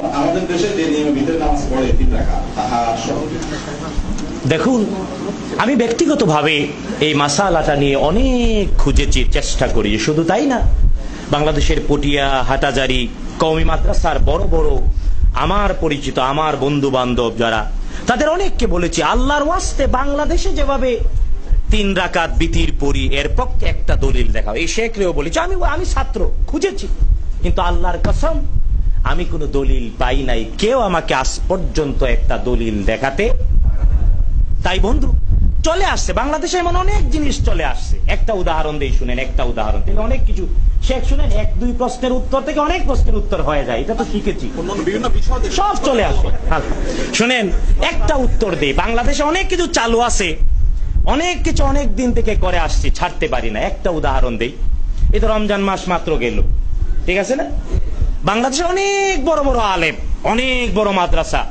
আমাদের দেশে যে নিয়মে ভিতরে নামাজ পড়ে 3 রাকাত তাহার সহজে। দেখুন, আমি ব্যক্তিগতভাবে এই মাসালাটা নিয়ে অনেক খুঁজেছি, চেষ্টা করি। শুধু তাই না, বাংলাদেশের পটিয়া, হাটাজারি কওমি মাদ্রাসার বড় বড় আমার পরিচিত, আমার বন্ধু বান্ধব যারা, তাদের অনেককে বলেছি আল্লাহর ওয়াস্তে বাংলাদেশে যেভাবে 3 রাকাত বিতির পড়ি এর পক্ষে একটা দলিল দেখাও। এই শেখরেও বলেছি, আমি ছাত্র খুঁজেছি, কিন্তু আল্লাহর কসম আমি কোনো দলিল পাই নাই। কেউ আমাকে আজ পর্যন্ত একটা দলিল দেখাতে। তাই বন্ধু, চলে আসছে বাংলাদেশে এমন অনেক জিনিস চলে আসছে। একটা উদাহরণ দেই, শুনেন, একটা উদাহরণ থেকে অনেক কিছু শেখ। শুনেন, 1-2 প্রশ্নের উত্তর থেকে অনেক প্রশ্নের উত্তর হয়ে যায়, এটা তো শিখেছি, বিভিন্ন বিষয় সব চলে আসে। শুনেন, একটা উত্তর দেই। বাংলাদেশে অনেক কিছু চালু আছে, অনেক কিছু অনেক দিন থেকে করে আসছি, ছাড়তে পারি না। একটা উদাহরণ দেই, এই তো রমজান মাস মাত্র গেল, ঠিক আছে না? বাংলাদেশে অনেক বড় বড় আলেম, অনেক বড় মাদ্রাসা,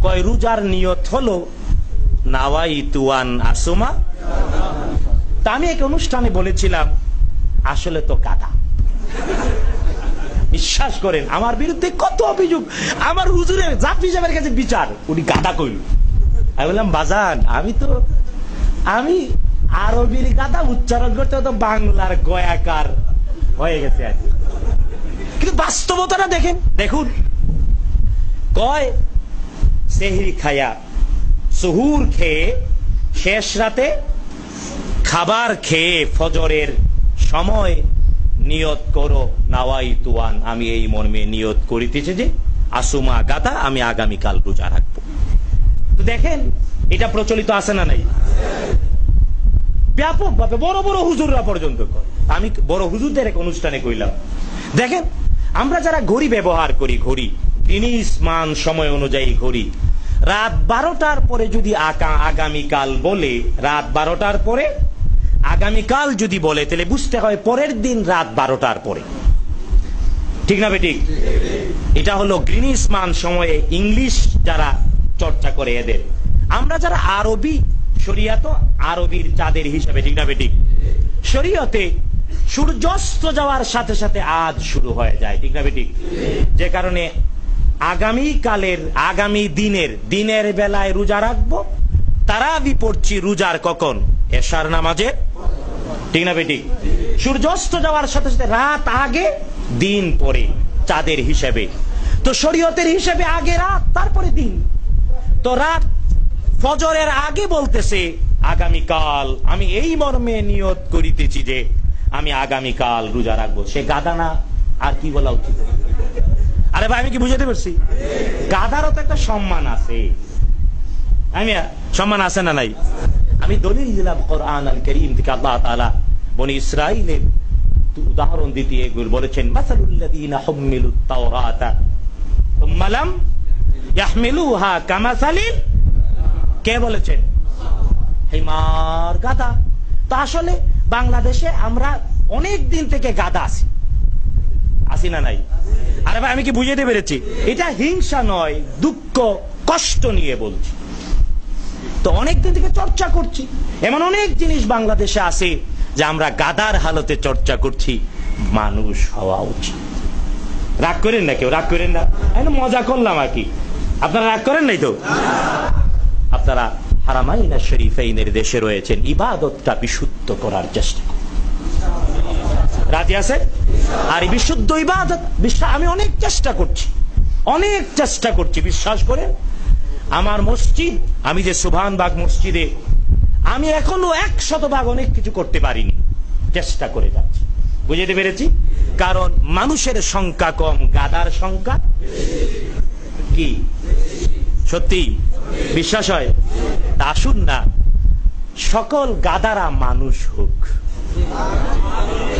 কয় রোজার নিয়ত হলো নাওয়াইতু আন আসুমা। তা আমি এক অনুষ্ঠানে বলেছিলাম, আসলে তো গাধা। বিশ্বাস করেন, আমার বিরুদ্ধে কত অভিযোগ, আমার হুজুরের জাফরি সাহেবের কাছে বিচার, উনি গাধা কইল। আমি বললাম, বাজান, আমি আরবির গাধা উচ্চারণ করতে তো বাংলার গয়াকার হয়ে গেছে আর কি। কিন্তু বাস্তবতাটা দেখুন, কয় সেহরি খায়া, সুহুর খেয়ে, শেষ রাতে খাবার খেয়ে ফজরের সময় নিয়ত করো নাওয়াইতু আন, আমি এই মর্মে নিয়ত করিতেছি যে আসুমা গাদা, আমি আগামীকাল রোজা রাখবো। তো দেখেন, এটা প্রচলিত আছে না নাই? ব্যাপকভাবে বড় বড় হুজুররা পর্যন্ত করে। আমি বড় হুজুরদের এক অনুষ্ঠানে কইলাম, দেখেন, আমরা যারা ঘড়ি ব্যবহার করি, ঘড়ি গ্রিনিচ মান সময় অনুযায়ী ঘড়ি, রাত 12টার পরে যদি আগামীকাল বলে, রাত 12টার পরে আগামীকাল যদি বলে, তাহলে বুঝতে হয় পরের দিন রাত 12টার পরে, ঠিক না বেঠিক? এটা হলো গ্রিনিচ মান সময়ে ইংলিশ যারা চর্চা করে এদের। আমরা যারা আরবি, শরিয়াত আরবির চাঁদের হিসাবে, ঠিক না বেঠিক? শরিয়তে সূর্যাস্ত যাওয়ার সাথে সাথে আজ শুরু হয়ে যায়, ঠিক না বেঠিক? যে কারণে আগামীকালের, আগামী দিনের বেলায় রোজা রাখবো। তারাবি পড়ছি রোজার কখন? এশার নামাজে, ঠিক না বেঠিক? সূর্যাস্ত যাওয়ার সাথে সাথে রাত আগে, দিন পরে, চাঁদের হিসাবে। তো শরীয়তের হিসাবে আগে রাত, তারপরে দিন। তো রাত ফজরের আগে বলতেছে আগামীকাল আমি এই মর্মে নিয়ত করিতেছি যে আমি আগামীকাল রোজা রাখবো। সে গাদা না, আর কি বলা উচিত? আরে ভাই, আমি কি বুঝাতে পারছি? গাদারও তো একটা সম্মান আছে, সম্মান আছে না নাই? আমি দলিল দিলাম কোরআন আল কারীম থেকে। আল্লাহ তাআলা বনি ইসরাঈলের উদাহরণ দিতে বলেছেন, মাসালুল্লাযীনা হুম্মিলুত তাওরাতা সুম্মা লাম ইয়াহমিলুহা কামাসালিল, কে বলেছেন? হিমার, গাদা। তো আসলে বাংলাদেশে আমরা অনেক দিন থেকে গাদা আছি না নাই? আরে ভাই, আমি কি বুঝাতে পেরেছি? এটা হিংসা নয়, দুঃখ কষ্ট নিয়ে বলছি। তো অনেক দিন থেকে চর্চা করছি, এমন অনেক জিনিস বাংলাদেশে আছে যে আমরা গাদার হালতে চর্চা করছি। মানুষ হওয়া উচিত। রাগ করেন না, কেউ রাগ করেন না, আমি মজা করলাম আর কি। আপনারা রাগ করেন নাই তো? আপনারা হারামাইন শরীফাইনের দেশে রয়েছেন, ইবাদতটা বিশুদ্ধ করার চেষ্টা করুন, রাজি আছেন? আর বিশুদ্ধ ইবাদত, আমি অনেক চেষ্টা করছি, বিশ্বাস করেন। আমার মসজিদ, আমি যে সুবহানবাগ মসজিদে, আমি এখনো 100% অনেক কিছু করতে পারিনি, চেষ্টা করে যাচ্ছি। বুঝতে পেরেছি? কারণ মানুষের সংখ্যা কম, গাদার সংখ্যা কি? সত্যি বিশ্বাস হয়? তা আসুন না, সকল গাদারা মানুষ হোক।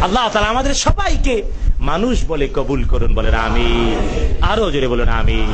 আল্লাহ তাআলা আমাদের সবাইকে মানুষ বলে কবুল করুন, বলেন আমিন। আরো জোরে বলেন আমিন।